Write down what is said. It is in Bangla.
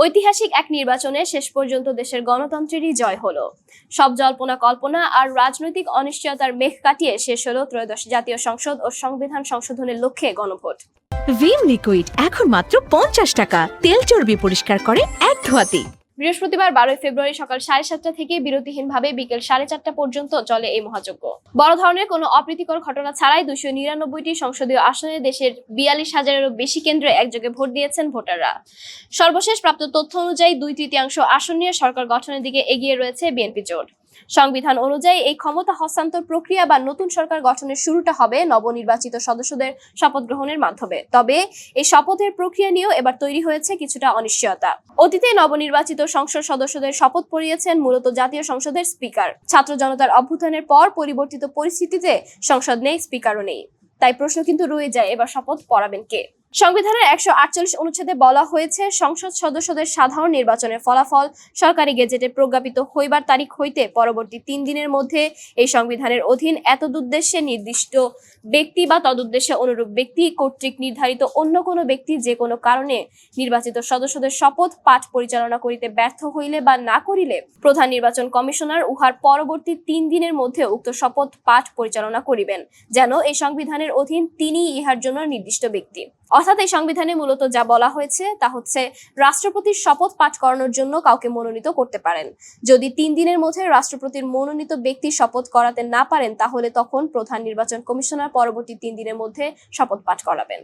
ঐতিহাসিক এক নির্বাচনে শেষ পর্যন্ত দেশের গণতন্ত্রেরই জয় হলো। সব জল্পনা কল্পনা আর রাজনৈতিক অনিশ্চয়তার মেঘ কাটিয়ে শেষ হলো ত্রয়োদশ জাতীয় সংসদ ও সংবিধান সংশোধনের লক্ষ্যে গণভোট। ভিম লিকুইড এখন মাত্র 50 টাকা, তেল চর্বি পরিষ্কার করে এক ধোয়াতেই। বৃহস্পতিবার 12 ফেব্রুয়ারি সকাল 7:30 থেকে বিরতিহীনভাবে বিকেল 4:30 পর্যন্ত চলে এই মহাযজ্ঞ। বড় ধরনের কোনো অপ্রীতিকর ঘটনা ছাড়াই 299টি সংসদীয় আসনে দেশের 42,000-এরও বেশি কেন্দ্রে একযোগে ভোট দিয়েছেন ভোটাররা। সর্বশেষ প্রাপ্ত তথ্য অনুযায়ী 2/3 আসন নিয়ে সরকার গঠনের দিকে এগিয়ে রয়েছে বিএনপি জোট। সংবিধান অনুযায়ী এই ক্ষমতা হস্তান্তর প্রক্রিয়া বা নতুন সরকার গঠনের শুরুটা হবে নবনির্বাচিত সদস্যদের শপথ গ্রহণের মাধ্যমে। তবে এই শপথের প্রক্রিয়া নিয়েও এবার তৈরি হয়েছে কিছুটা অনিশ্চয়তা। অতীতে নবনির্বাচিত সংসদ সদস্যদের শপথ পড়িয়েছেন মূলত জাতীয় সংসদের স্পিকার। ছাত্র জনতার অভ্যুত্থানের পর পরিবর্তিত পরিস্থিতিতে সংসদ নেই, স্পিকারও নেই। তাই প্রশ্ন কিন্তু রয়ে যায়, এবার শপথ পড়াবেন কে? সংবিধানের 148 অনুচ্ছেদে বলা হয়েছে, সংসদ সদস্যদের সাধারণ নির্বাচনের ফলাফল সরকারি গেজেটে প্রজ্ঞাপিত হইবার তারিখ হইতে পরবর্তী 3 দিনের মধ্যে এই সংবিধানের অধীন এতদুদ্দেশ্যে নির্দিষ্ট ব্যক্তি বা তদুদ্দেশ্যে অনুরূপ ব্যক্তি কর্তৃক নির্ধারিত অন্য কোনো ব্যক্তি যে কোনো কারণে নির্বাচিত সদস্যদের শপথ পাঠ পরিচালনা করিতে ব্যর্থ হইলে বা না করিলে প্রধান নির্বাচন কমিশনার উহার পরবর্তী 3 দিনের মধ্যে উক্ত শপথ পাঠ পরিচালনা করিবেন, যেন এই সংবিধানের অধীন তিনি ইহার জন্য নির্দিষ্ট ব্যক্তি। অর্থাৎ এই সংবিধানে মূলত যা বলা হয়েছে তা হচ্ছে, রাষ্ট্রপতির শপথ পাঠ করানোর জন্য কাউকে মনোনীত করতে পারেন। যদি 3 দিনের মধ্যে রাষ্ট্রপতির মনোনীত ব্যক্তি শপথ করাতে না পারেন, তাহলে তখন প্রধান নির্বাচন কমিশনার পরবর্তী 3 দিনের মধ্যে শপথ পাঠ করাবেন।